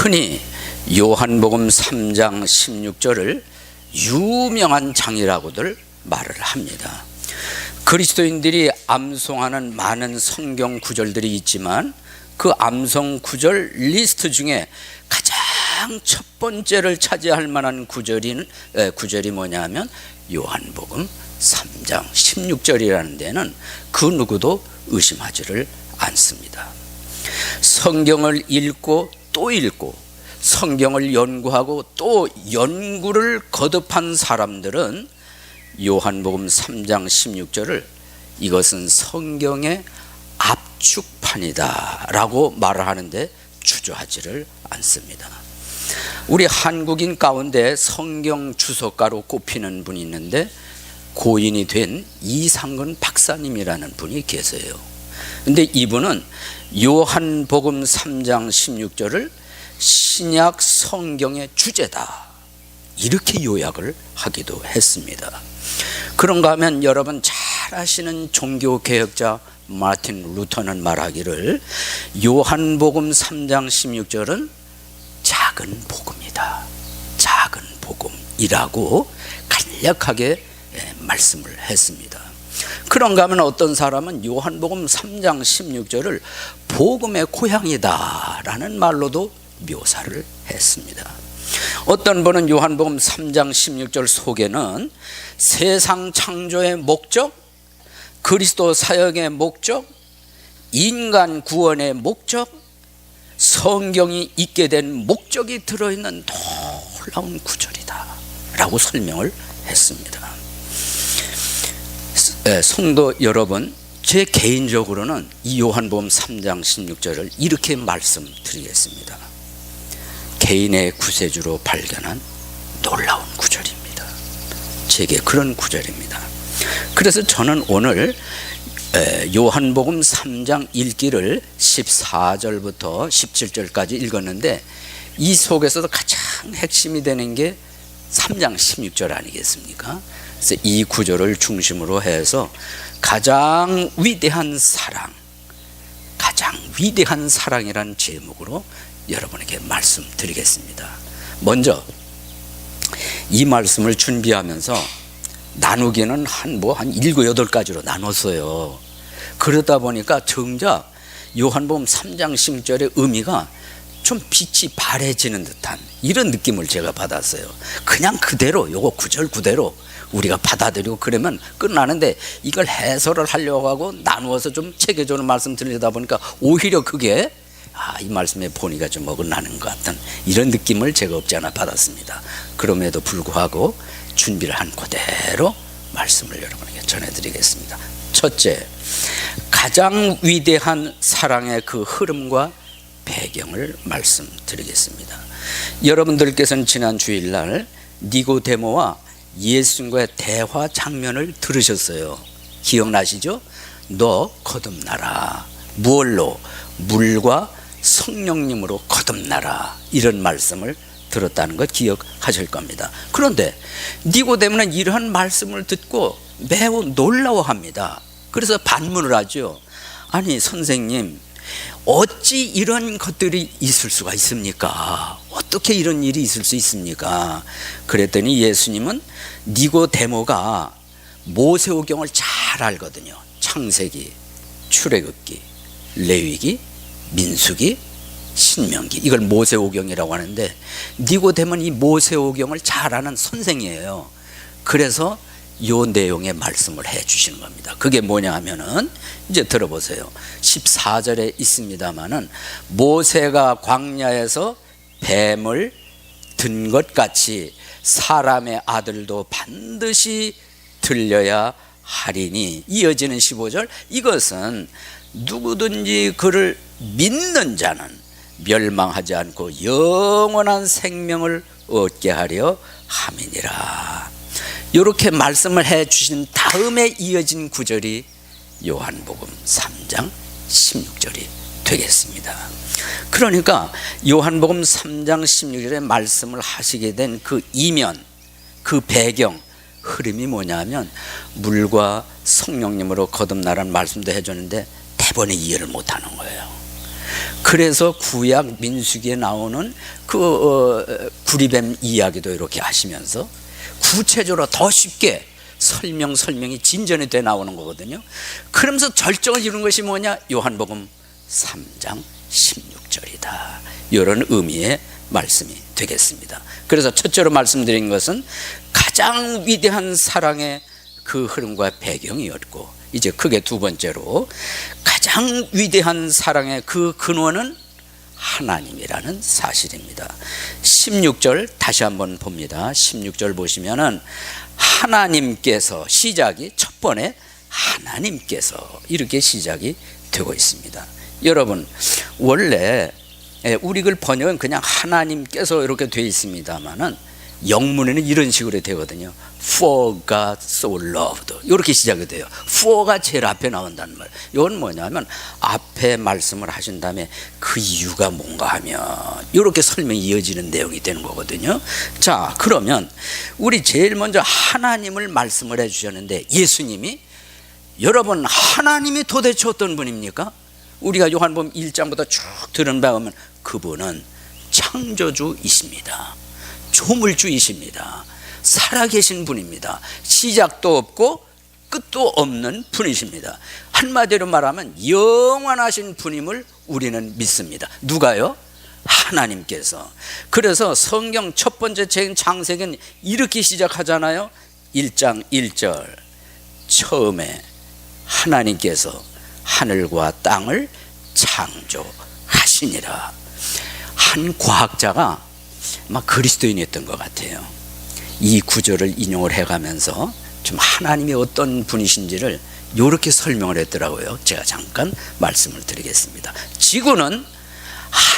흔히 요한복음 3장 16절을 유명한 장이라고들 말을 합니다. 그리스도인들이 암송하는 많은 성경 구절들이 있지만 그 암송 구절 리스트 중에 가장 첫 번째를 차지할 만한 구절이 뭐냐면 요한복음 3장 16절이라는 데는 그 누구도 의심하지를 않습니다. 성경을 읽고 또 읽고 성경을 연구하고 또 연구를 거듭한 사람들은 요한복음 3장 16절을 이것은 성경의 압축판이다 라고 말을 하는데 주저하지를 않습니다. 우리 한국인 가운데 성경 주석가로 꼽히는 분이 있는데 고인이 된 이상근 박사님이라는 분이 계세요. 근데 이분은 요한복음 3장 16절을 신약 성경의 주제다 이렇게 요약을 하기도 했습니다. 그런가 하면 여러분 잘 아시는 종교개혁자 마틴 루터는 말하기를 요한복음 3장 16절은 작은 복음이다, 작은 복음이라고 간략하게 말씀을 했습니다. 그런가 하면 어떤 사람은 요한복음 3장 16절을 복음의 고향이다 라는 말로도 묘사를 했습니다. 어떤 분은 요한복음 3장 16절 속에는 세상 창조의 목적, 그리스도 사역의 목적, 인간 구원의 목적, 성경이 있게 된 목적이 들어있는 놀라운 구절이다 라고 설명을 했습니다. 성도 여러분, 제 개인적으로는 이 요한복음 3장 16절을 이렇게 말씀드리겠습니다. 개인의 구세주로 발견한 놀라운 구절입니다. 제게 그런 구절입니다. 그래서 저는 오늘 요한복음 3장 읽기를 14절부터 17절까지 읽었는데 이 속에서도 가장 핵심이 되는 게 3장 16절 아니겠습니까? 그래서 이 구절을 중심으로 해서 가장 위대한 사랑, 가장 위대한 사랑이라는 제목으로 여러분에게 말씀드리겠습니다. 먼저 이 말씀을 준비하면서 나누기는 한 7, 8가지로 나눴어요. 그러다 보니까 정작 요한복음 3장 16절의 의미가 좀 빛이 바래지는 듯한 이런 느낌을 제가 받았어요. 그냥 그대로 요거 구절 그대로 우리가 받아들이고 그러면 끝나는데 이걸 해설을 하려고 하고 나누어서 좀 체계적으로 말씀 드리다 보니까 오히려 그게 이 말씀의 본의가 좀 어긋나는 것 같은 이런 느낌을 제가 없지 않아 받았습니다. 그럼에도 불구하고 준비를 한 그대로 말씀을 여러분에게 전해드리겠습니다. 첫째, 가장 위대한 사랑의 그 흐름과 배경을 말씀드리겠습니다. 여러분들께서는 지난 주일날 니고데모와 예수님과의 대화 장면을 들으셨어요. 기억나시죠? 너 거듭나라. 무얼로? 물과 성령님으로 거듭나라. 이런 말씀을 들었다는 것 기억하실 겁니다. 그런데 니고데모는 이러한 말씀을 듣고 매우 놀라워합니다. 그래서 반문을 하죠. 아니 선생님, 어찌 이런 것들이 있을 수가 있습니까? 어떻게 이런 일이 있을 수 있습니까? 그랬더니 예수님은 니고데모가 모세오경을 잘 알거든요. 창세기, 출애굽기, 레위기, 민수기, 신명기, 이걸 모세오경이라고 하는데 니고데모는 이 모세오경을 잘 아는 선생이에요. 그래서 이 내용의 말씀을 해 주시는 겁니다. 그게 뭐냐 하면은 이제 들어보세요. 14절에 있습니다마는 모세가 광야에서 뱀을 든 것 같이 사람의 아들도 반드시 들려야 하리니, 이어지는 15절, 이것은 누구든지 그를 믿는 자는 멸망하지 않고 영원한 생명을 얻게 하려 함이니라. 이렇게 말씀을 해 주신 다음에 이어진 구절이 요한복음 3장 16절이 되겠습니다. 그러니까 요한복음 3장 16절에 말씀을 하시게 된 그 이면, 그 배경, 흐름이 뭐냐면 물과 성령님으로 거듭나라는 말씀도 해줬는데 대번에 이해를 못하는 거예요. 그래서 구약 민수기에 나오는 그 구리뱀 이야기도 이렇게 하시면서 구체적으로 더 쉽게 설명이 진전이 돼 나오는 거거든요. 그러면서 절정을 이룬 것이 뭐냐? 요한복음 3장 16절이다. 이런 의미의 말씀이 되겠습니다. 그래서 첫째로 말씀드린 것은 가장 위대한 사랑의 그 흐름과 배경이었고, 이제 크게 두 번째로 가장 위대한 사랑의 그 근원은 하나님이라는 사실입니다. 16절 다시 한번 봅니다. 16절 보시면은 하나님께서, 시작이 첫 번에 하나님께서 이렇게 시작이 되고 있습니다. 여러분, 원래 우리 글 번역은 그냥 하나님께서 이렇게 되어 있습니다만은 영문에는 이런 식으로 되거든요. For God so loved, 이렇게 시작이 돼요. for가 제일 앞에 나온다는 말. 이건 뭐냐면 앞에 말씀을 하신 다음에 그 이유가 뭔가 하면 이렇게 설명이 이어지는 내용이 되는 거거든요. 자, 그러면 우리 제일 먼저 하나님을 말씀을 해주셨는데, 예수님이, 여러분 하나님이 도대체 어떤 분입니까? 우리가 요한복음 1장부터 쭉 들은 바 보면 그분은 창조주이십니다. 조물주이십니다. 살아계신 분입니다. 시작도 없고 끝도 없는 분이십니다. 한마디로 말하면 영원하신 분임을 우리는 믿습니다. 누가요? 하나님께서. 그래서 성경 첫 번째 책인 창세기는 이렇게 시작하잖아요. 1장 1절, 처음에 하나님께서 하늘과 땅을 창조하시니라. 한 과학자가 아마 그리스도인이었던 것 같아요. 이 구절을 인용을 해가면서 좀 하나님이 어떤 분이신지를 이렇게 설명을 했더라고요. 제가 잠깐 말씀을 드리겠습니다. 지구는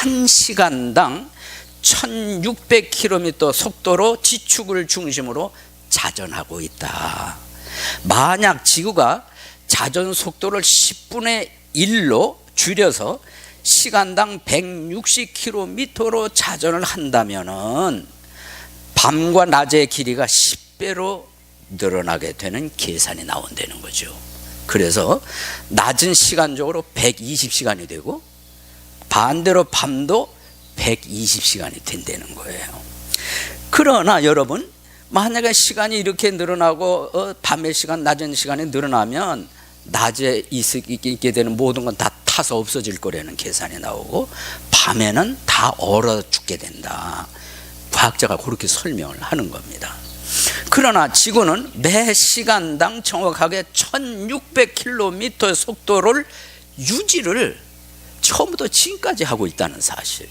1시간당 1600km 속도로 지축을 중심으로 자전하고 있다. 만약 지구가 자전 속도를 10분의 1로 줄여서 시간당 160km로 자전을 한다면은 밤과 낮의 길이가 10배로 늘어나게 되는 계산이 나온다는 거죠. 그래서 낮은 시간적으로 120시간이 되고 반대로 밤도 120시간이 된다는 거예요. 그러나 여러분, 만약에 시간이 이렇게 늘어나고 밤의 시간, 낮은 시간이 늘어나면 낮에 있게 되는 모든 건 다 타서 없어질 거라는 계산이 나오고 밤에는 다 얼어 죽게 된다. 과학자가 그렇게 설명을 하는 겁니다. 그러나 지구는 매 시간당 정확하게 1600km의 속도를 유지를 처음부터 지금까지 하고 있다는 사실.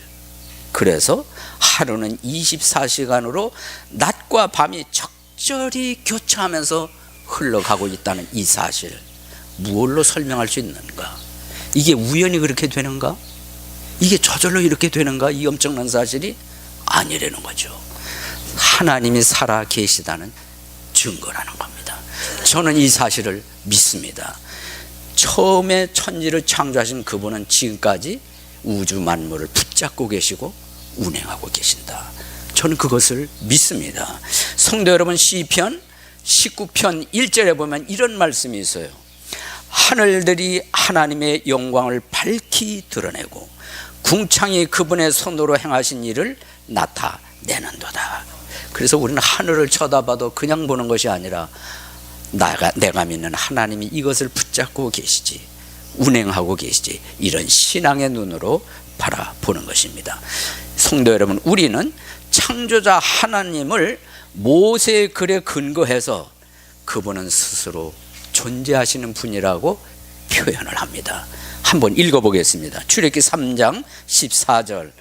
그래서 하루는 24시간으로 낮과 밤이 적절히 교차하면서 흘러가고 있다는 이 사실, 무엇로 설명할 수 있는가? 이게 우연히 그렇게 되는가? 이게 저절로 이렇게 되는가? 이 엄청난 사실이 아니라는 거죠. 하나님이 살아 계시다는 증거라는 겁니다. 저는 이 사실을 믿습니다. 처음에 천지를 창조하신 그분은 지금까지 우주 만물을 붙잡고 계시고 운행하고 계신다. 저는 그것을 믿습니다. 성도 여러분, 시편 19편 1절에 보면 이런 말씀이 있어요. 하늘들이 하나님의 영광을 밝히 드러내고 궁창이 그분의 손으로 행하신 일을 나타내는도다. 그래서 우리는 하늘을 쳐다봐도 그냥 보는 것이 아니라 내가 믿는 하나님이 이것을 붙잡고 계시지, 운행하고 계시지, 이런 신앙의 눈으로 바라보는 것입니다. 성도 여러분, 우리는 창조자 하나님을 모세의 글에 근거해서 그분은 스스로 존재하시는 분이라고 표현을 합니다. 한번 읽어보겠습니다. 출애굽기 3장 14절,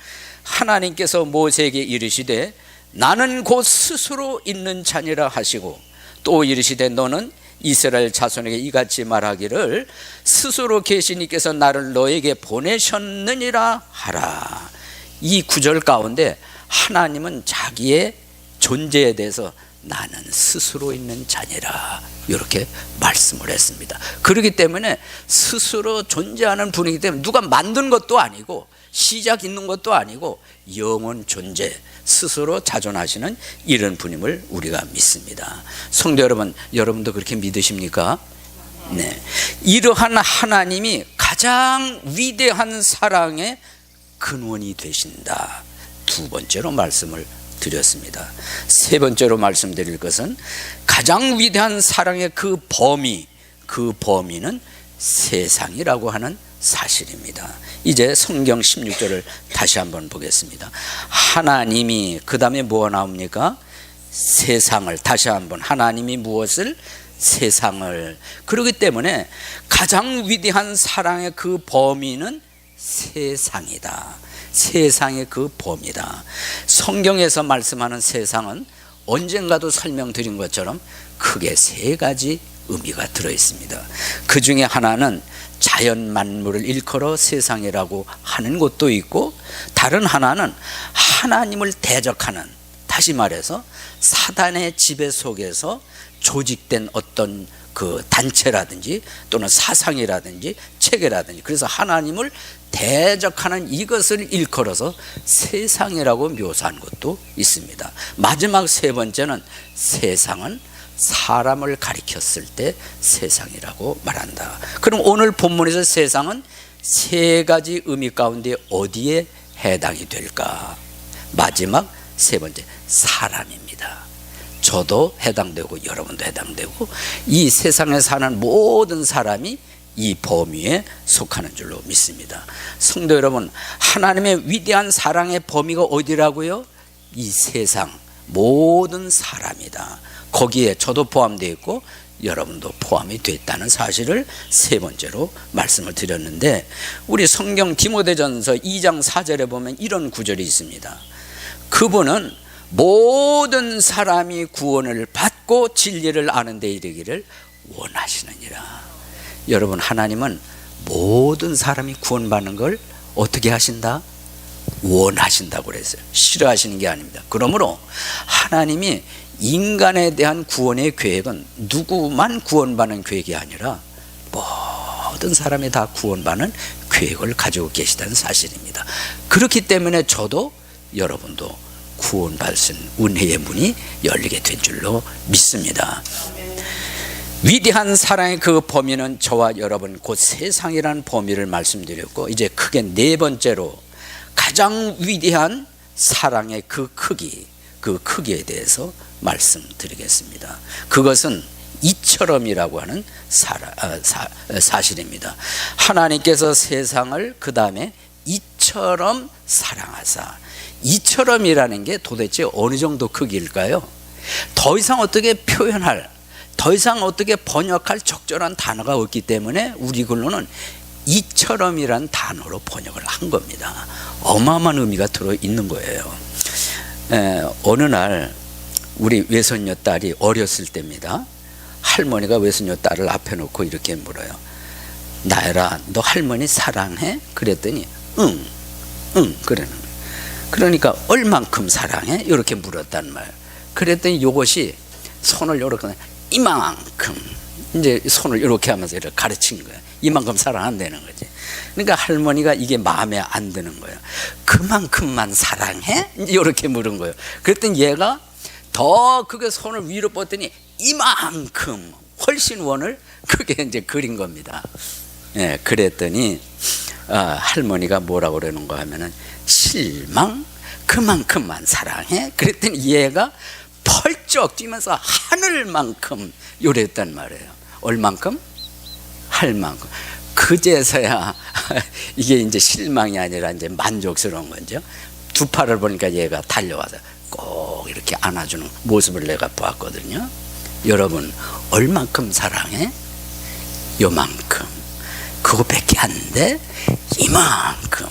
하나님께서 모세에게 이르시되 나는 곧 스스로 있는 자니라 하시고, 또 이르시되 너는 이스라엘 자손에게 이같이 말하기를 스스로 계신 이께서 나를 너에게 보내셨느니라 하라. 이 구절 가운데 하나님은 자기의 존재에 대해서 나는 스스로 있는 자니라 이렇게 말씀을 했습니다. 그렇기 때문에 스스로 존재하는 분이기 때문에 누가 만든 것도 아니고 시작 있는 것도 아니고 영원 존재, 스스로 자존하시는 이런 분임을 우리가 믿습니다. 성도 여러분, 여러분도 그렇게 믿으십니까? 네. 이러한 하나님이 가장 위대한 사랑의 근원이 되신다. 두 번째로 말씀을 드렸습니다. 세 번째로 말씀드릴 것은 가장 위대한 사랑의 그 범위는 세상이라고 하는 사실입니다. 이제 성경 16절을 다시 한번 보겠습니다. 하나님이, 그 다음에 뭐가 나옵니까? 세상을, 다시 한번 하나님이 무엇을? 세상을. 그렇기 때문에 가장 위대한 사랑의 그 범위는 세상이다. 세상의 그 범위다. 성경에서 말씀하는 세상은 언젠가도 설명드린 것처럼 크게 세 가지 의미가 들어있습니다. 그 중에 하나는 자연 만물을 일컬어 세상이라고 하는 것도 있고, 다른 하나는 하나님을 대적하는, 다시 말해서 사단의 지배 속에서 조직된 어떤 그 단체라든지 또는 사상이라든지 체계라든지, 그래서 하나님을 대적하는 이것을 일컬어서 세상이라고 묘사한 것도 있습니다. 마지막 세 번째는 세상은 사람을 가리켰을 때 세상이라고 말한다. 그럼 오늘 본문에서 세상은 세 가지 의미 가운데 어디에 해당이 될까? 마지막 세 번째, 사람입니다. 저도 해당되고 여러분도 해당되고 이 세상에 사는 모든 사람이 이 범위에 속하는 줄로 믿습니다. 성도 여러분, 하나님의 위대한 사랑의 범위가 어디라고요? 이 세상 모든 사람이다. 거기에 저도 포함되어 있고 여러분도 포함이 됐다는 사실을 세 번째로 말씀을 드렸는데, 우리 성경 디모데전서 2장 4절에 보면 이런 구절이 있습니다. 그분은 모든 사람이 구원을 받고 진리를 아는 데 이르기를 원하시느니라. 여러분, 하나님은 모든 사람이 구원받는 걸 어떻게 하신다? 원하신다고 그랬어요. 싫어하시는 게 아닙니다. 그러므로 하나님이 인간에 대한 구원의 계획은 누구만 구원받는 계획이 아니라 모든 사람이 다 구원받는 계획을 가지고 계시다는 사실입니다. 그렇기 때문에 저도 여러분도 구원받을 수 있는 은혜의 문이 열리게 된 줄로 믿습니다. 위대한 사랑의 그 범위는 저와 여러분 곧 세상이라는 범위를 말씀드렸고, 이제 크게 네 번째로 가장 위대한 사랑의 그 크기에 대해서 말씀드리겠습니다. 그것은 이처럼이라고 하는 사실입니다. 하나님께서 세상을 그 다음에 이처럼 사랑하사, 이처럼이라는 게 도대체 어느 정도 크기일까요? 더 이상 어떻게 표현할, 더 이상 어떻게 번역할 적절한 단어가 없기 때문에 우리 글로는 이처럼이란 단어로 번역을 한 겁니다. 어마어마한 의미가 들어있는 거예요. 어느 날 우리 외손녀 딸이 어렸을 때입니다. 할머니가 외손녀 딸을 앞에 놓고 이렇게 물어요. 나열아, 너 할머니 사랑해? 그랬더니 응 그러는 거예요. 그러니까 얼만큼 사랑해? 이렇게 물었단 말이에요. 그랬더니 이것이 손을 이렇게 이만큼, 이제 손을 이렇게 하면서 이렇게 가르친 거예요. 이만큼 사랑한다는 거지. 그러니까 할머니가 이게 마음에 안 드는 거예요. 그만큼만 사랑해? 이제 이렇게 물은 거예요. 그랬더니 얘가 더 크게 손을 위로 뻗더니 이만큼 훨씬 원을 크게 이제 그린 겁니다. 예, 그랬더니 할머니가 뭐라고 그러는가 하면은 실망? 그만큼만 사랑해? 그랬더니 얘가 펄쩍 뛰면서 하늘만큼 요랬단 말이에요. 얼만큼? 할만큼. 그제서야 이게 이제 실망이 아니라 이제 만족스러운 거죠. 두 팔을 보니까 얘가 달려와서 꼭 이렇게 안아주는 모습을 내가 보았거든요. 여러분, 얼만큼 사랑해? 요만큼. 그거밖에 안 돼? 이만큼.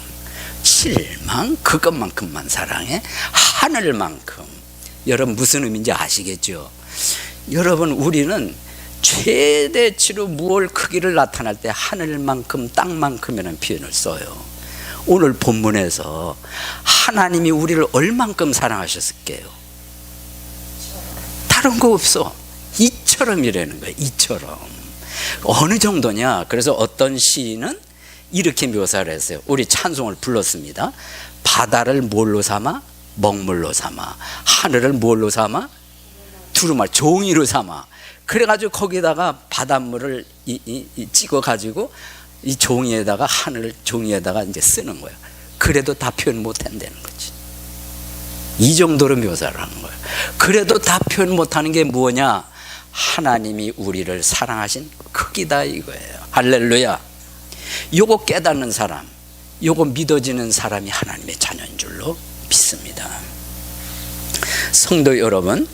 실망? 그것만큼만 사랑해? 하늘만큼. 여러분, 무슨 의미인지 아시겠죠? 여러분, 우리는 최대치로 무얼 크기를 나타날 때 하늘만큼 땅만큼이라는 표현을 써요. 오늘 본문에서 하나님이 우리를 얼만큼 사랑하셨을게요? 다른 거 없어. 이처럼이라는 거예요. 이처럼. 어느 정도냐? 그래서 어떤 시인은 이렇게 묘사를 했어요. 우리 찬송을 불렀습니다. 바다를 뭘로 삼아? 먹물로 삼아. 하늘을 뭘로 삼아? 두루마리, 종이로 삼아. 그래가지고 거기다가 바닷물을 찍어가지고 이 종이에다가, 하늘 종이에다가 이제 쓰는 거예요. 그래도 다 표현 못한다는 거지. 이 정도로 묘사를 하는 거예요. 그래도 다 표현 못하는 게 뭐냐? 하나님이 우리를 사랑하신 크기다 이거예요. 할렐루야. 요거 깨닫는 사람, 요거 믿어지는 사람이 하나님의 자녀인 줄로 믿습니다. 성도 여러분,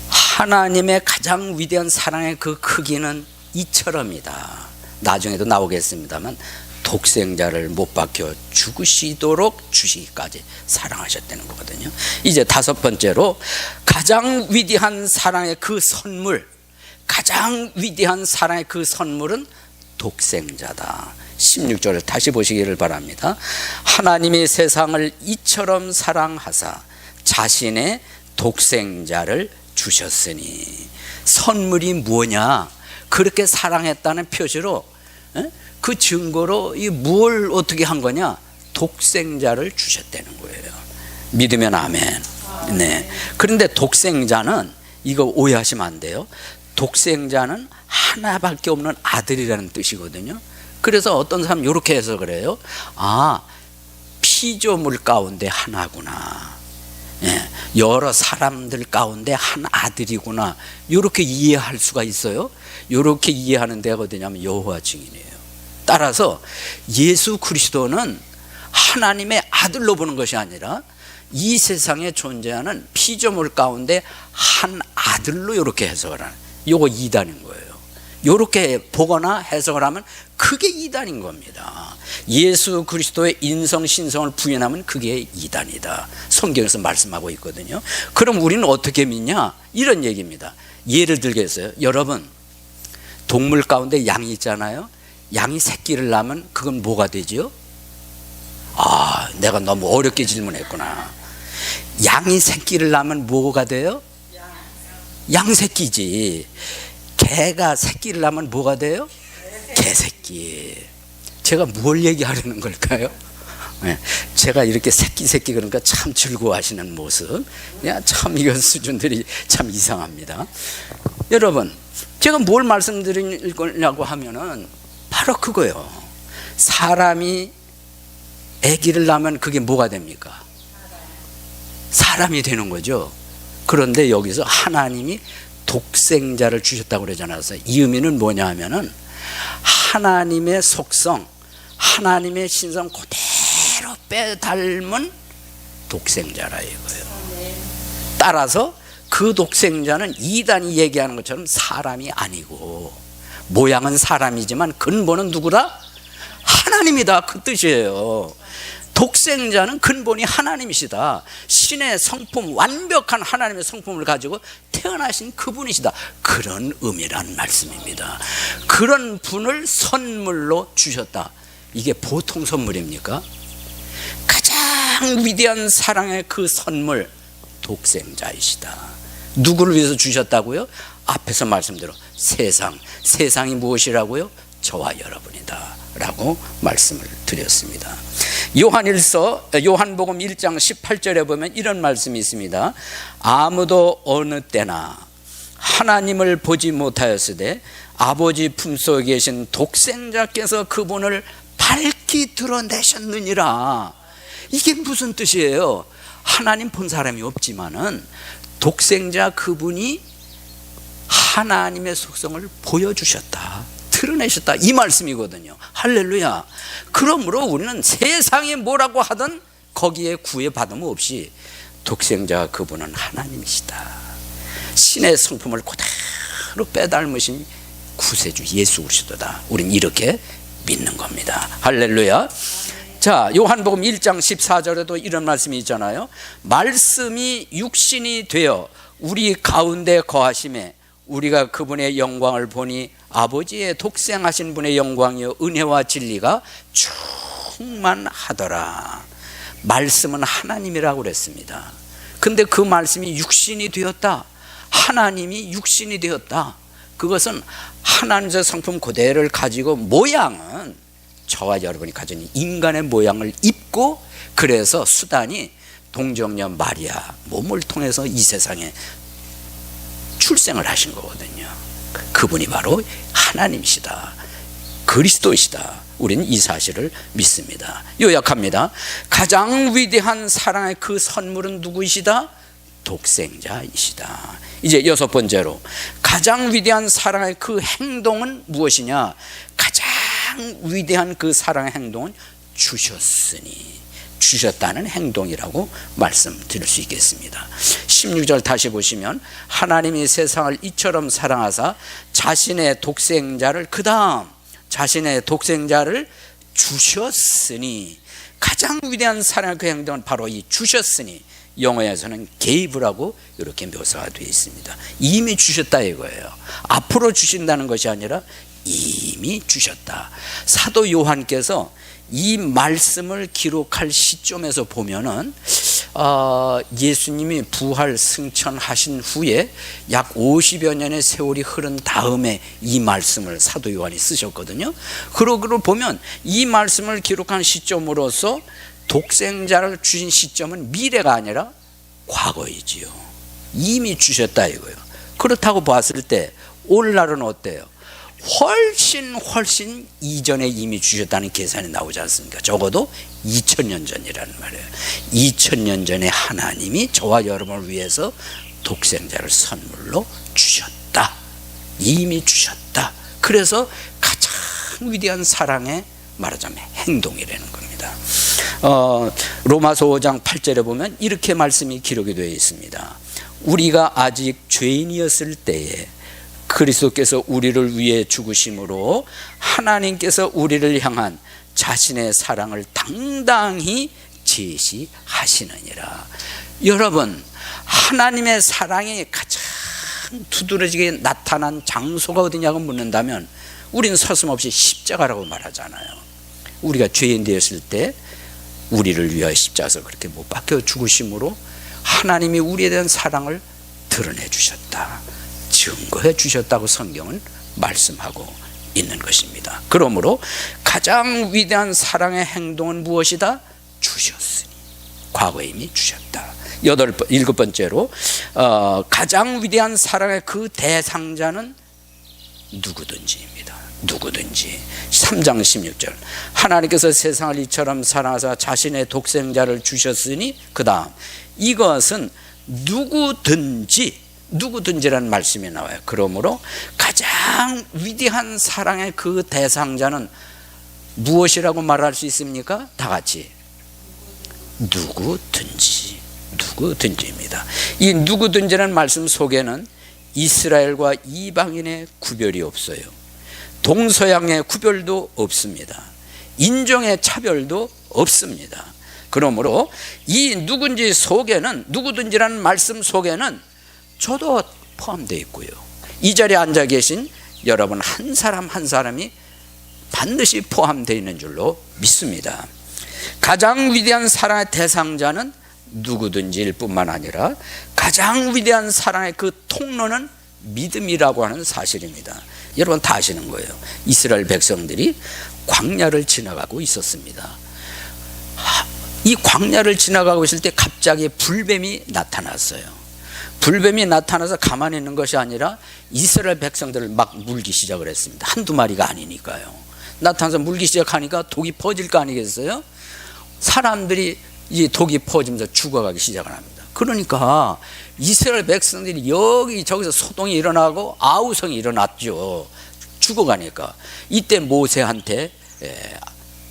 하나님의 가장 위대한 사랑의 그 크기는 이처럼이다. 나중에도 나오겠습니다만 독생자를 못 박혀 죽으시도록 주시기까지 사랑하셨다는 거거든요. 이제 다섯 번째로 가장 위대한 사랑의 그 선물, 가장 위대한 사랑의 그 선물은 독생자다. 16절을 다시 보시기를 바랍니다. 하나님이 세상을 이처럼 사랑하사 자신의 독생자를 주셨으니. 선물이 뭐냐? 그렇게 사랑했다는 표시로, 그 증거로 뭘 어떻게 한 거냐? 독생자를 주셨다는 거예요. 믿으면 아멘. 네. 그런데 독생자는, 이거 오해하시면 안 돼요. 독생자는 하나밖에 없는 아들이라는 뜻이거든요. 그래서 어떤 사람은 이렇게 해서 그래요. 아, 피조물 가운데 하나구나. 예, 여러 사람들 가운데 한 아들이구나. 이렇게 이해할 수가 있어요. 이렇게 이해하는 데가 어디냐면 여호와 증인이에요. 따라서 예수 그리스도는 하나님의 아들로 보는 것이 아니라 이 세상에 존재하는 피조물 가운데 한 아들로 이렇게 해석을 하는, 요거 이단인 거예요. 이렇게 보거나 해석을 하면 그게 이단인 겁니다. 예수 그리스도의 인성 신성을 부인하면 그게 이단이다. 성경에서 말씀하고 있거든요. 그럼 우리는 어떻게 믿냐? 이런 얘기입니다. 예를 들겠어요. 여러분, 동물 가운데 양이 있잖아요. 양이 새끼를 낳으면 그건 뭐가 되지요? 아, 내가 너무 어렵게 질문했구나. 양이 새끼를 낳으면 뭐가 돼요? 양새끼지. 개가 새끼를 낳으면 뭐가 돼요? 개새끼. 제가 뭘 얘기하려는 걸까요? 네, 제가 이렇게 새끼 그러니까 참 즐거워하시는 모습, 참 이런 수준들이 참 이상합니다. 여러분, 제가 뭘 말씀드리려고 하면은 바로 그거예요. 사람이 아기를 낳으면 그게 뭐가 됩니까? 사람이 되는 거죠. 그런데 여기서 하나님이 독생자를 주셨다고 그러잖아요. 이 의미는 뭐냐 하면은 하나님의 속성, 하나님의 신성 그대로 빼닮은 독생자라 이거예요. 따라서 그 독생자는 이단이 얘기하는 것처럼 사람이 아니고, 모양은 사람이지만 근본은 누구다? 하나님이다, 그 뜻이에요. 독생자는 근본이 하나님이시다. 신의 성품, 완벽한 하나님의 성품을 가지고 태어나신 그분이시다. 그런 의미란 말씀입니다. 그런 분을 선물로 주셨다. 이게 보통 선물입니까? 가장 위대한 사랑의 그 선물, 독생자이시다. 누구를 위해서 주셨다고요? 앞에서 말씀대로 세상이 무엇이라고요? 저와 여러분이다 라고 말씀을 드렸습니다. 요한복음 1장 18절에 보면 이런 말씀이 있습니다. 아무도 어느 때나 하나님을 보지 못하였으되 아버지 품속에 계신 독생자께서 그분을 밝히 드러내셨느니라. 이게 무슨 뜻이에요? 하나님 본 사람이 없지만은 독생자 그분이 하나님의 속성을 보여주셨다, 드러내셨다, 이 말씀이거든요. 할렐루야. 그러므로 우리는 세상이 뭐라고 하든 거기에 구애받음 없이 독생자 그분은 하나님이시다, 신의 성품을 그대로 빼닮으신 구세주 예수 그리스도다, 우린 이렇게 믿는 겁니다. 할렐루야. 자, 요한복음 1장 14절에도 이런 말씀이 있잖아요. 말씀이 육신이 되어 우리 가운데 거하심에 우리가 그분의 영광을 보니 아버지의 독생하신 분의 영광이요 은혜와 진리가 충만하더라. 말씀은 하나님이라고 그랬습니다. 근데 그 말씀이 육신이 되었다, 하나님이 육신이 되었다. 그것은 하나님의 성품 그대로를 가지고 모양은 저와 여러분이 가진 인간의 모양을 입고, 그래서 수단이 동정녀 마리아 몸을 통해서 이 세상에 출생을 하신 거거든요. 그분이 바로 하나님이시다. 그리스도이시다. 우리는 이 사실을 믿습니다. 요약합니다. 가장 위대한 사랑의 그 선물은 누구이시다? 독생자이시다. 이제 여섯 번째로, 가장 위대한 사랑의 그 행동은 무엇이냐? 가장 위대한 그 사랑의 행동은 주셨다는 행동이라고 말씀드릴 수 있겠습니다. 16절 다시 보시면, 하나님이 세상을 이처럼 사랑하사 자신의 독생자를, 그 다음 자신의 독생자를 주셨으니, 가장 위대한 사랑의 그 행동은 바로 이 주셨으니, 영어에서는 gave라고 이렇게 묘사가 되어 있습니다. 이미 주셨다 이거예요. 앞으로 주신다는 것이 아니라 이미 주셨다. 사도 요한께서 이 말씀을 기록할 시점에서 보면은 예수님이 부활 승천하신 후에 약 50여 년의 세월이 흐른 다음에 이 말씀을 사도 요한이 쓰셨거든요. 그러고 보면 이 말씀을 기록한 시점으로서 독생자를 주신 시점은 미래가 아니라 과거이지요. 이미 주셨다 이거예요. 그렇다고 봤을 때 오늘날은 어때요? 훨씬 이전에 이미 주셨다는 계산이 나오지 않습니까? 적어도 2000년 전이라는 말이에요. 2000년 전에 하나님이 저와 여러분을 위해서 독생자를 선물로 주셨다. 이미 주셨다. 그래서 가장 위대한 사랑의 말하자면 행동이라는 겁니다. 로마서 5장 8절에 보면 이렇게 말씀이 기록이 되어 있습니다. 우리가 아직 죄인이었을 때에 그리스도께서 우리를 위해 죽으심으로 하나님께서 우리를 향한 자신의 사랑을 당당히 제시하시느니라. 여러분, 하나님의 사랑이 가장 두드러지게 나타난 장소가 어디냐고 묻는다면 우리는 서슴없이 십자가라고 말하잖아요. 우리가 죄인 되었을 때 우리를 위하여 십자가에서 그렇게 못 박혀 죽으심으로 하나님이 우리에 대한 사랑을 드러내 주셨다, 증거해 주셨다고 성경은 말씀하고 있는 것입니다. 그러므로 가장 위대한 사랑의 행동은 무엇이다? 주셨으니, 과거에 이미 주셨다. 일곱 번째로, 가장 위대한 사랑의 그 대상자는 누구든지입니다. 누구든지. 3장 16절, 하나님께서 세상을 이처럼 사랑하사 자신의 독생자를 주셨으니, 그 다음 이것은 누구든지라는 말씀이 나와요. 그러므로 가장 위대한 사랑의 그 대상자는 무엇이라고 말할 수 있습니까? 다 같이 누구든지입니다. 이 누구든지라는 말씀 속에는 이스라엘과 이방인의 구별이 없어요. 동서양의 구별도 없습니다. 인종의 차별도 없습니다. 그러므로 이 누구든지라는 말씀 속에는 저도 포함되어 있고요, 이 자리에 앉아 계신 여러분 한 사람 한 사람이 반드시 포함되어 있는 줄로 믿습니다. 가장 위대한 사랑의 대상자는 누구든지일 뿐만 아니라 가장 위대한 사랑의 그 통로는 믿음이라고 하는 사실입니다. 여러분 다 아시는 거예요. 이스라엘 백성들이 광야를 지나가고 있었습니다. 이 광야를 지나가고 있을 때 갑자기 불뱀이 나타났어요. 불뱀이 나타나서 가만히 있는 것이 아니라 이스라엘 백성들을 막 물기 시작을 했습니다. 한두 마리가 아니니까요. 나타나서 물기 시작하니까 독이 퍼질 거 아니겠어요? 사람들이 이 독이 퍼지면서 죽어가기 시작을 합니다. 그러니까 이스라엘 백성들이 여기저기서 소동이 일어나고 아우성이 일어났죠. 죽어가니까. 이때 모세한테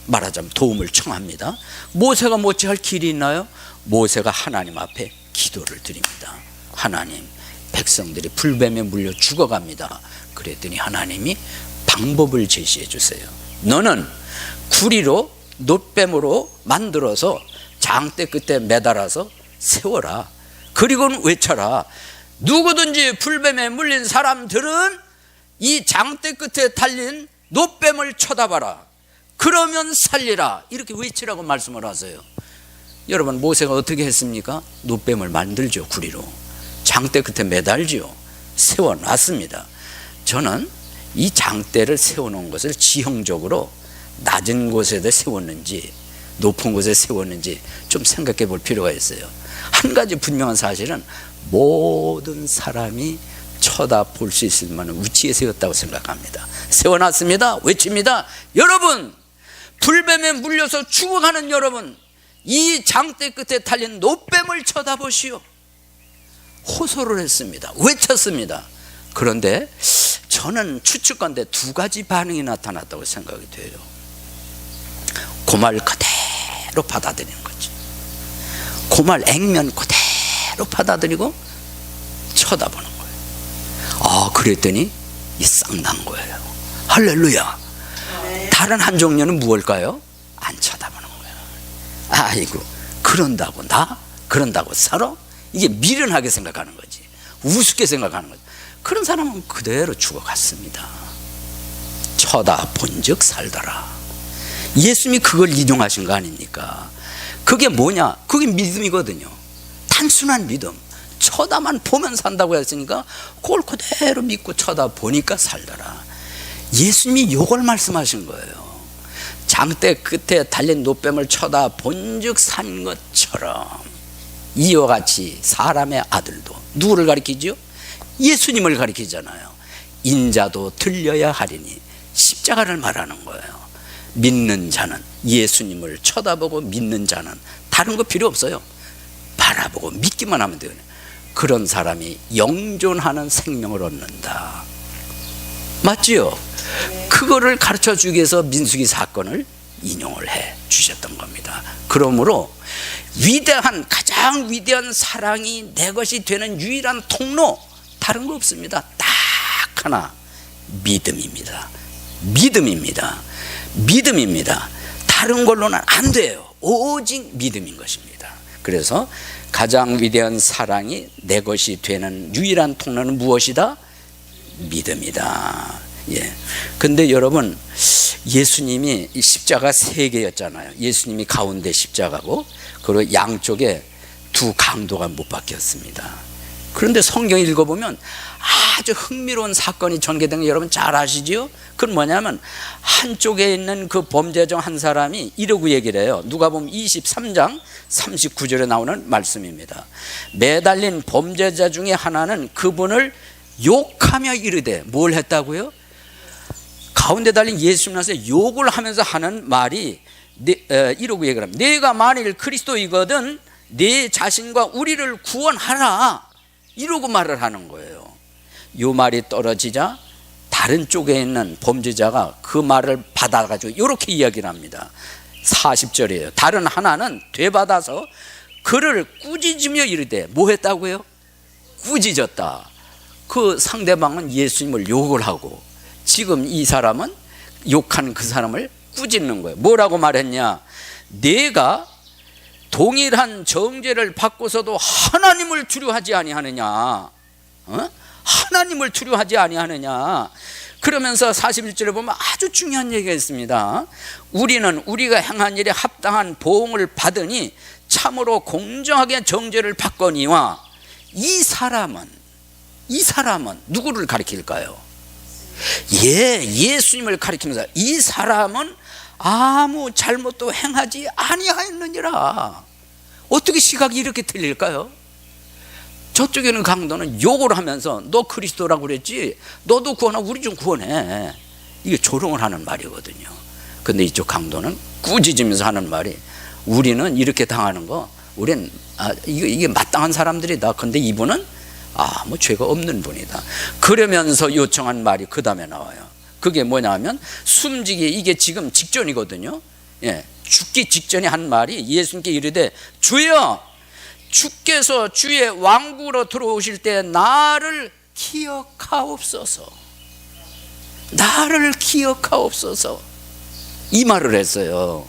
말하자면 도움을 청합니다. 모세가 못지할 길이 있나요? 모세가 하나님 앞에 기도를 드립니다. 하나님, 백성들이 불뱀에 물려 죽어갑니다. 그랬더니 하나님이 방법을 제시해 주세요. 너는 구리로 놋뱀으로 만들어서 장대 끝에 매달아서 세워라. 그리고는 외쳐라. 누구든지 불뱀에 물린 사람들은 이 장대 끝에 달린 놋뱀을 쳐다봐라. 그러면 살리라. 이렇게 외치라고 말씀을 하세요. 여러분, 모세가 어떻게 했습니까? 놋뱀을 만들죠. 구리로 장대 끝에 매달지요. 세워놨습니다. 저는 이 장대를 세워놓은 것을 지형적으로 낮은 곳에다 세웠는지 높은 곳에 세웠는지 좀 생각해 볼 필요가 있어요. 한 가지 분명한 사실은 모든 사람이 저 쳐다볼 수 있을 만한 위치에 세웠다고 생각합니다. 세워놨습니다. 외칩니다. 여러분, 불뱀에 물려서 죽어가는 여러분, 이 장대 끝에 달린 노뱀을 쳐다보시오. 호소를 했습니다. 외쳤습니다. 그런데 저는 추측건데 두 가지 반응이 나타났다고 생각이 돼요. 그 말 그대로 받아들이는 거죠. 그 말 액면 그대로 받아들이고 쳐다보는 거예요. 그랬더니 이 싹 난 거예요. 할렐루야. 다른 한 종류는 무엇일까요? 안 쳐다보는 거예요. 아이고, 그런다고 살아? 이게 미련하게 생각하는 거지. 우습게 생각하는 거지. 그런 사람은 그대로 죽어갔습니다. 쳐다본 즉 살더라. 예수님이 그걸 인용하신 거 아닙니까? 그게 뭐냐? 그게 믿음이거든요. 단순한 믿음. 쳐다만 보면 산다고 했으니까 그걸 그대로 믿고 쳐다보니까 살더라. 예수님이 이걸 말씀하신 거예요. 장대 끝에 달린 노뱀을 쳐다본 즉 산 것처럼 이와 같이 사람의 아들도 누구를 가리키죠? 예수님을 가리키잖아요. 인자도 들려야 하리니 십자가를 말하는 거예요. 믿는 자는, 예수님을 쳐다보고 믿는 자는 다른 거 필요 없어요. 바라보고 믿기만 하면 돼요. 그런 사람이 영존하는 생명을 얻는다. 맞지요? 그거를 가르쳐 주기 위해서 민수기 사건을 인용을 해 주셨던 겁니다. 그러므로 가장 위대한 사랑이 내 것이 되는 유일한 통로, 다른 거 없습니다. 딱 하나, 믿음입니다. 다른 걸로는 안 돼요. 오직 믿음인 것입니다. 그래서 가장 위대한 사랑이 내 것이 되는 유일한 통로는 무엇이다? 믿음이다. 예. 근데 여러분, 예수님이 십자가 3개였잖아요. 예수님이 가운데 십자가고, 그리고 양쪽에 두 강도가 못 박혔습니다. 그런데 성경 읽어보면 아주 흥미로운 사건이 전개된 거 여러분 잘 아시지요? 그건 뭐냐면 한쪽에 있는 그 범죄 중 한 사람이 이러고 얘기를 해요. 누가복음 23장 39절에 나오는 말씀입니다. 매달린 범죄자 중에 하나는 그분을 욕하며 이르되, 뭘 했다고요? 가운데 달린 예수님한테 욕을 하면서 하는 말이 이러고 얘기를 합니다. 내가 만일 그리스도이거든 내 자신과 우리를 구원하라, 이러고 말을 하는 거예요. 이 말이 떨어지자 다른 쪽에 있는 범죄자가 그 말을 받아가지고 이렇게 이야기를 합니다. 40절이에요. 다른 하나는 되받아서 그를 꾸짖으며 이르되, 뭐 했다고요? 꾸짖었다. 그 상대방은 예수님을 욕을 하고, 지금 이 사람은 욕한 그 사람을 꾸짖는 거예요. 뭐라고 말했냐? 내가 동일한 정죄를 받고서도 하나님을 두려워하지 아니하느냐? 하나님을 두려워하지 아니하느냐? 그러면서 41절에 보면 아주 중요한 얘기가 있습니다. 우리는 우리가 행한 일에 합당한 보응을 받으니 참으로 공정하게 정죄를 받거니와, 이 사람은 누구를 가리킬까요? 예수님을 가리키면서 이 사람은 아무 잘못도 행하지 아니하였느니라. 어떻게 시각이 이렇게 틀릴까요? 저쪽에는 강도는 욕을 하면서 너 그리스도라고 그랬지, 너도 구원하고 우리 좀 구원해, 이게 조롱을 하는 말이거든요. 근데 이쪽 강도는 꾸짖으면서 하는 말이, 우리는 이렇게 당하는 거, 우린 이게 마땅한 사람들이다. 근데 이분은 뭐 죄가 없는 분이다. 그러면서 요청한 말이 그 다음에 나와요. 그게 뭐냐면 숨지기, 이게 지금 직전이거든요. 예, 죽기 직전에 한 말이, 예수님께 이르되 주여, 주께서 주의 왕국으로 들어오실 때 나를 기억하옵소서. 나를 기억하옵소서. 이 말을 했어요.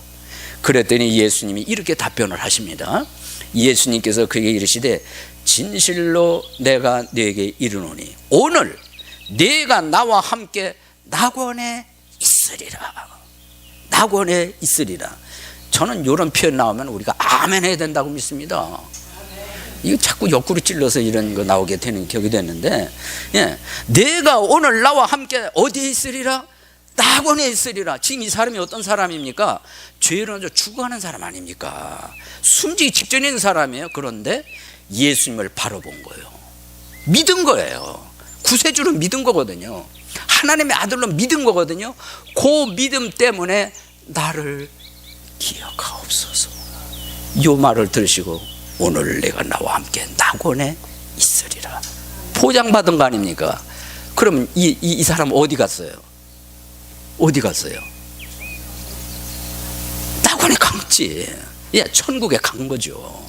그랬더니 예수님이 이렇게 답변을 하십니다. 예수님께서 그에게 이르시되, 진실로 내가 네게 이르노니 오늘 네가 나와 함께 낙원에 있으리라. 낙원에 있으리라. 저는 이런 표현 나오면 우리가 아멘 해야 된다고 믿습니다. 이거 자꾸 옆구리 찔러서 이런 거 나오게 되는 격이 됐는데, 예, 내가 오늘 나와 함께 어디에 있으리라? 낙원에 있으리라. 지금 이 사람이 어떤 사람입니까? 죄로 죽어가는 사람 아닙니까? 숨지기 직전에 있는 사람이에요. 그런데 예수님을 바로 본 거예요. 믿은 거예요. 구세주로 믿은 거거든요. 하나님의 아들로 믿은 거거든요. 그 믿음 때문에 나를 기억하옵소서. 이 말을 들으시고 오늘 내가 나와 함께 낙원에 있으리라. 보장받은 거 아닙니까? 그럼 이 사람 어디 갔어요? 어디 갔어요? 낙원에 갔지. 예, 천국에 간 거죠.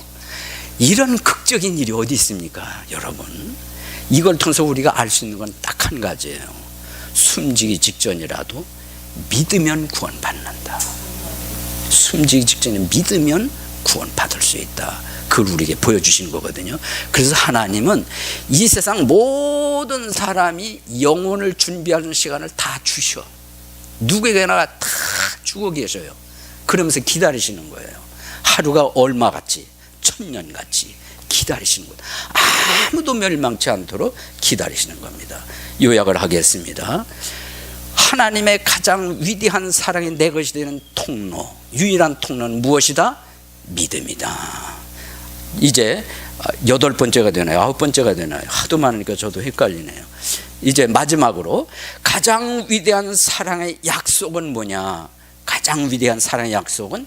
이런 극적인 일이 어디 있습니까, 여러분? 이걸 통해서 우리가 알 수 있는 건 딱 한 가지예요. 숨지기 직전이라도 믿으면 구원받는다. 숨지기 직전에 믿으면 구원받을 수 있다. 그걸 우리에게 보여주시는 거거든요. 그래서 하나님은 이 세상 모든 사람이 영혼을 준비하는 시간을 다 주셔. 누구에게나 다 주고 계셔요. 그러면서 기다리시는 거예요. 하루가 얼마같이, 천년같이 기다리시는 것. 아무도 멸망치 않도록 기다리시는 겁니다. 요약을 하겠습니다. 하나님의 가장 위대한 사랑이 내 것이 되는 통로, 유일한 통로는 무엇이다? 믿음이다. 이제 8번째가 되나요? 9번째가 되나요? 하도 많으니까 저도 헷갈리네요. 이제 마지막으로 가장 위대한 사랑의 약속은 뭐냐? 가장 위대한 사랑의 약속은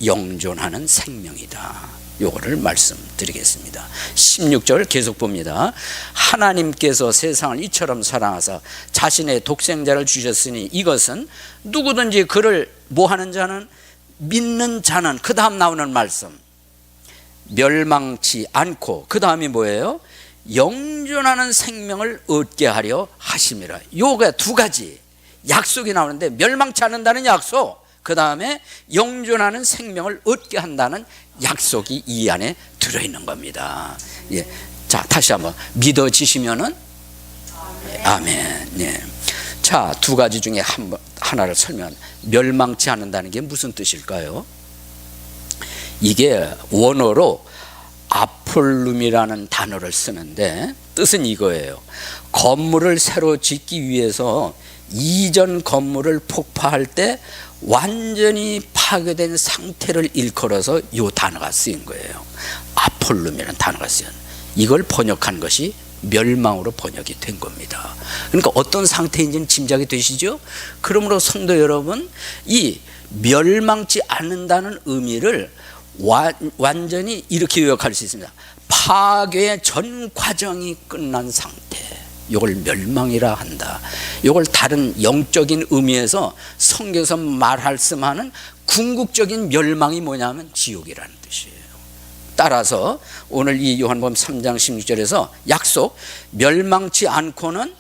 영존하는 생명이다. 요거를 말씀드리겠습니다. 16절 계속 봅니다. 하나님께서 세상을 이처럼 사랑하사 자신의 독생자를 주셨으니 이것은 누구든지 그를 뭐하는 자는, 믿는 자는, 그 다음 나오는 말씀, 멸망치 않고, 그 다음이 뭐예요? 영존하는 생명을 얻게 하려 하심이라. 요가 두 가지 약속이 나오는데, 멸망치 않는다는 약속, 그 다음에 영존하는 생명을 얻게 한다는 약속이 이 안에 들어있는 겁니다. 예. 자, 다시 한번 믿어지시면은 아멘. 예. 자, 두 가지 중에 하나를 설명. 멸망치 않는다는 게 무슨 뜻일까요? 이게 원어로 아폴룸이라는 단어를 쓰는데 뜻은 이거예요. 건물을 새로 짓기 위해서 이전 건물을 폭파할 때 완전히 파괴된 상태를 일컬어서 이 단어가 쓰인 거예요. 아폴룸이라는 단어가 쓰인. 이걸 번역한 것이 멸망으로 번역이 된 겁니다. 그러니까 어떤 상태인지는 짐작이 되시죠? 그러므로 성도 여러분, 이 멸망치 않는다는 의미를 완전히 이렇게 요약할 수 있습니다. 파괴의 전 과정이 끝난 상태, 이걸 멸망이라 한다. 이걸 다른 영적인 의미에서 성경에서 말씀하는 궁극적인 멸망이 뭐냐면 지옥이라는 뜻이에요. 따라서 오늘 이 요한복음 3장 16절에서 약속, 멸망치 않고는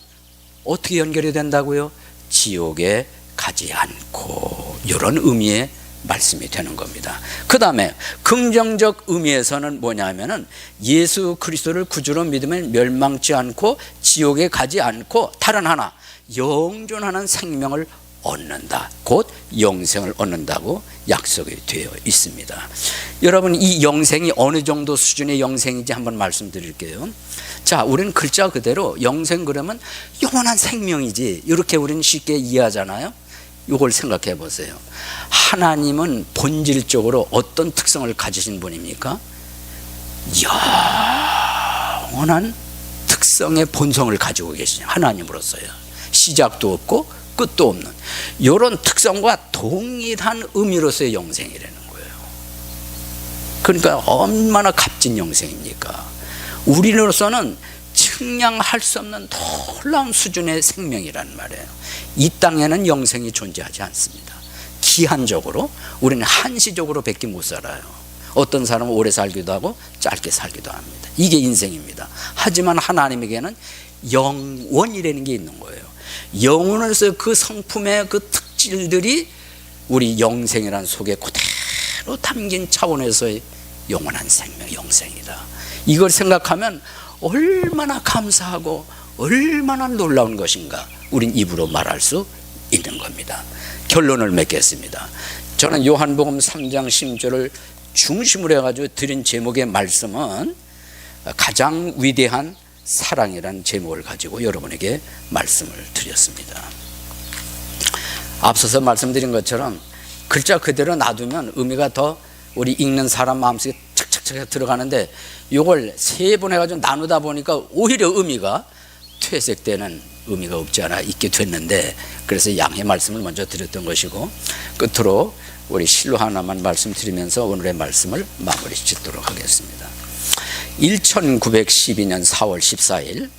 어떻게 연결이 된다고요? 지옥에 가지 않고, 이런 의미의 말씀이 되는 겁니다. 그 다음에 긍정적 의미에서는 뭐냐면은 예수 그리스도를 구주로 믿으면 멸망치 않고 지옥에 가지 않고, 다른 하나, 영존하는 생명을 얻는다. 곧 영생을 얻는다고 약속이 되어 있습니다. 여러분, 이 영생이 어느 정도 수준의 영생인지 한번 말씀드릴게요. 자, 우리는 글자 그대로 영생 그러면 영원한 생명이지, 이렇게 우리는 쉽게 이해하잖아요. 이걸 생각해 보세요. 하나님은 본질적으로 어떤 특성을 가지신 분입니까? 영원한 특성의 본성을 가지고 계시죠. 하나님으로서요. 시작도 없고 끝도 없는 이런 특성과 동일한 의미로서의 영생이라는 거예요. 그러니까 얼마나 값진 영생입니까? 우리로서는 측량할 수 없는 놀라운 수준의 생명이란 말이에요. 이 땅에는 영생이 존재하지 않습니다. 기한적으로, 우리는 한시적으로 밖에 못 살아요. 어떤 사람은 오래 살기도 하고 짧게 살기도 합니다. 이게 인생입니다. 하지만 하나님에게는 영원이라는 게 있는 거예요. 영원에서 그 성품의 그 특질들이 우리 영생이라는 속에 그대로 담긴 차원에서의 영원한 생명, 영생이다. 이걸 생각하면 얼마나 감사하고 얼마나 놀라운 것인가, 우린 입으로 말할 수 있는 겁니다. 결론을 맺겠습니다. 저는 요한복음 3장 16절을 중심으로 해가지고 드린 제목의 말씀은 가장 위대한 사랑이라는 제목을 가지고 여러분에게 말씀을 드렸습니다. 앞서서 말씀드린 것처럼 글자 그대로 놔두면 의미가 더 우리 읽는 사람 마음속에 착착착 들어가는데, 이걸 세 번 해가지고 나누다 보니까 오히려 의미가 퇴색되는 의미가 없지 않아 있게 됐는데, 그래서 양해 말씀을 먼저 드렸던 것이고, 끝으로 우리 실로 하나만 말씀드리면서 오늘의 말씀을 마무리 짓도록 하겠습니다. 1912년 4월 14일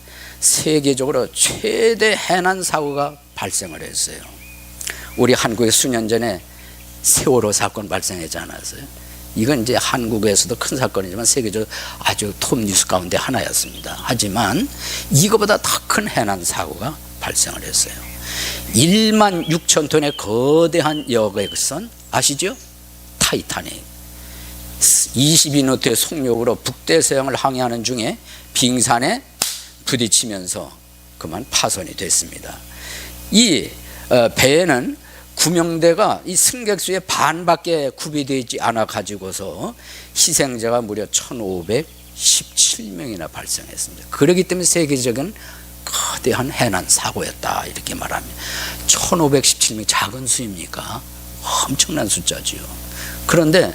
세계적으로 최대 해난 사고가 발생을 했어요. 우리 한국에 수년 전에 세월호 사건 발생하지 않았어요? 이건 이제 한국에서도 큰 사건이지만 세계적으로 아주 톱 뉴스 가운데 하나였습니다. 하지만 이거보다 더 큰 해난 사고가 발생을 했어요. 1만 6천 톤의 거대한 여객선 아시죠? 타이타닉. 22노트의 속력으로 북대서양을 항해하는 중에 빙산에 부딪히면서 그만 파손이 됐습니다. 이 배에는 구명대가 이 승객수의 반밖에 구비되지 않아 가지고서 희생자가 무려 1517명이나 발생했습니다. 그렇기 때문에 세계적인 거대한 해난 사고였다 이렇게 말합니다. 1517명 작은 수입니까? 엄청난 숫자지요. 그런데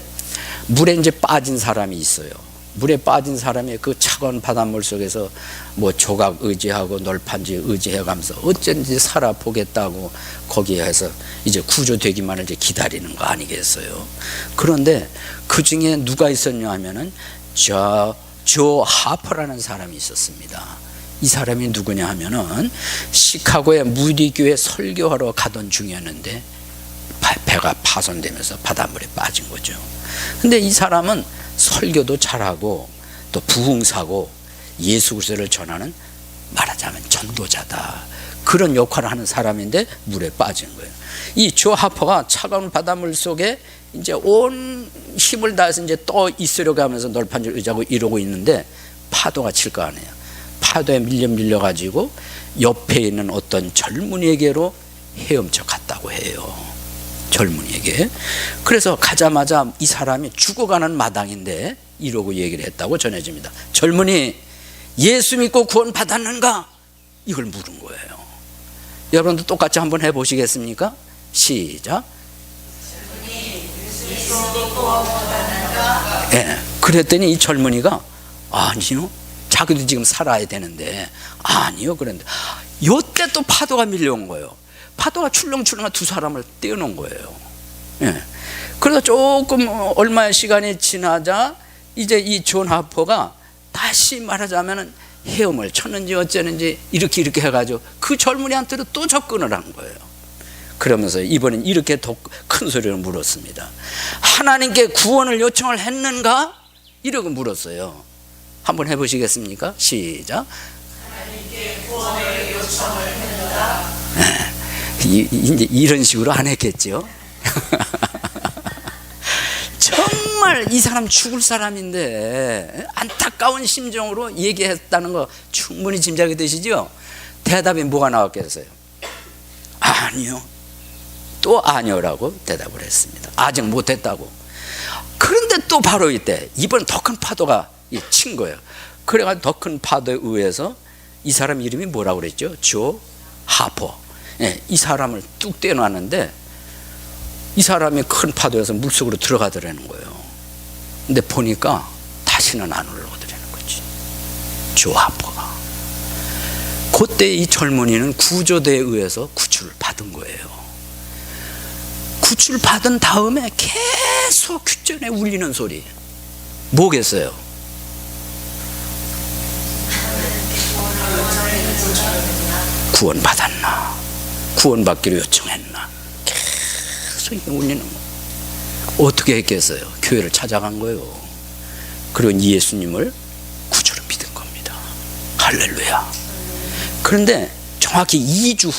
물에 이제 빠진 사람이 있어요. 물에 빠진 사람이 그 차가운 바닷물 속에서 뭐 조각 의지하고 널판지 의지해가면서 어쩐지 살아보겠다고 거기에 해서 이제 구조되기만을 이제 기다리는 거 아니겠어요. 그런데 그 중에 누가 있었냐 하면은 조 하퍼라는 사람이 있었습니다. 이 사람이 누구냐 하면은 시카고의 무디교회 설교하러 가던 중이었는데 배가 파손되면서 바닷물에 빠진 거죠. 근데 이 사람은 설교도 잘하고 또 부흥사고 예수 그리스도를 전하는, 말하자면 전도자다, 그런 역할을 하는 사람인데 물에 빠진 거예요. 이 조 하퍼가 차가운 바닷물 속에 이제 온 힘을 다해서 이제 떠 있으려고 하면서 널판지를 의지하고 이러고 있는데 파도가 칠 거 아니에요. 파도에 밀려 가지고 옆에 있는 어떤 젊은이에게로 헤엄쳐 갔다고 해요. 젊은이에게. 그래서 가자마자 이 사람이 죽어가는 마당인데 이러고 얘기를 했다고 전해집니다. 젊은이, 예수 믿고 구원 받았는가? 이걸 물은 거예요. 여러분도 똑같이 한번 해보시겠습니까? 시작. 예, 그랬더니 이 젊은이가 아니요, 자기도 지금 살아야 되는데 아니요. 그런데 요때 또 파도가 밀려온 거예요. 파도가 출렁출렁한 두 사람을 떼어놓은 거예요. 예. 그래서 조금 얼마의 시간이 지나자 이제 이 존 하퍼가 다시 말하자면 헤엄을 쳤는지 어쩌는지 이렇게 해가지고 그 젊은이한테도 또 접근을 한 거예요. 그러면서 이번엔 이렇게 더 큰 소리로 물었습니다. 하나님께 구원을 요청을 했는가? 이러고 물었어요. 한번 해보시겠습니까? 시작. 하나님께 구원을 요청을 했는가? 이제 이런 식으로 안 했겠죠. 정말 이 사람 죽을 사람인데 안타까운 심정으로 얘기했다는 거 충분히 짐작이 되시죠? 대답이 뭐가 나왔겠어요? 아니요. 또 아니요라고 대답을 했습니다. 아직 못했다고. 그런데 또 바로 이때 이번 더 큰 파도가 친 거예요. 그래가지고 더 큰 파도에 의해서 이 사람 이름이 뭐라고 그랬죠? 조 하퍼. 예, 이 사람을 뚝 떼어놨는데 이 사람이 큰 파도에서 물속으로 들어가더라는 거예요. 근데 보니까 다시는 안 올라오더라는 거지, 조 하퍼가. 그때 이 젊은이는 구조대에 의해서 구출을 받은 거예요. 구출 받은 다음에 계속 귓전에 울리는 소리 뭐겠어요? 구원 받았나? 구원받기로 요청했나? 계속 울리는 거. 어떻게 했겠어요? 교회를 찾아간 거예요. 그리고 예수님을 구주로 믿은 겁니다. 할렐루야. 그런데 정확히 2주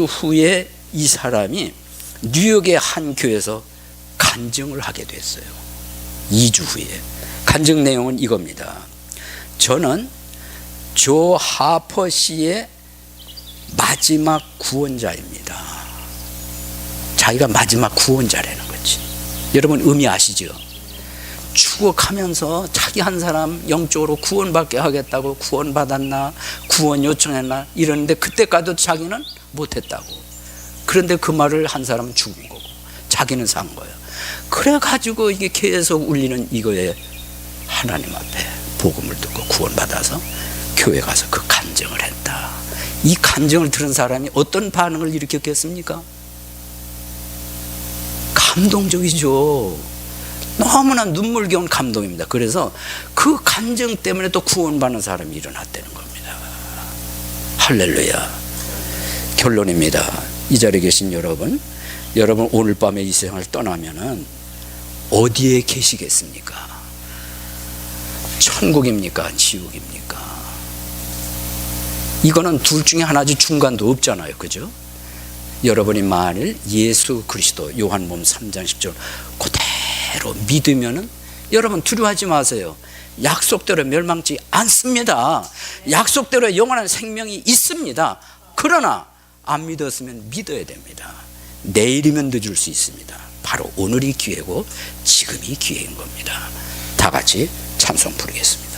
후에 이 사람이 뉴욕의 한 교회에서 간증을 하게 됐어요. 2주 후에. 간증 내용은 이겁니다. 저는 조 하퍼 씨의 마지막 구원자입니다. 자기가 마지막 구원자라는 거지. 여러분 의미 아시죠? 추억하면서 자기 한 사람 영적으로 구원받게 하겠다고 구원받았나, 구원 요청했나 이러는데 그때까지도 자기는 못했다고. 그런데 그 말을 한 사람은 죽은 거고 자기는 산 거예요. 그래가지고 이게 계속 울리는 이거에 하나님 앞에 복음을 듣고 구원받아서 교회 가서 그 간증을 했다. 이 간증을 들은 사람이 어떤 반응을 일으켰겠습니까? 감동적이죠. 너무나 눈물겨운 감동입니다. 그래서 그 간증 때문에 또 구원받는 사람이 일어났다는 겁니다. 할렐루야. 결론입니다. 이 자리에 계신 여러분 오늘 밤에 이 세상을 떠나면은 어디에 계시겠습니까? 천국입니까? 지옥입니까? 이거는 둘 중에 하나지 중간도 없잖아요. 그죠? 여러분이 만일 예수 그리스도 요한복음 3장 10절 그대로 믿으면은 여러분 두려워하지 마세요. 약속대로 멸망치 않습니다. 약속대로 영원한 생명이 있습니다. 그러나 안 믿었으면 믿어야 됩니다. 내일이면 늦을 수 있습니다. 바로 오늘이 기회고 지금이 기회인 겁니다. 다 같이 찬송 부르겠습니다.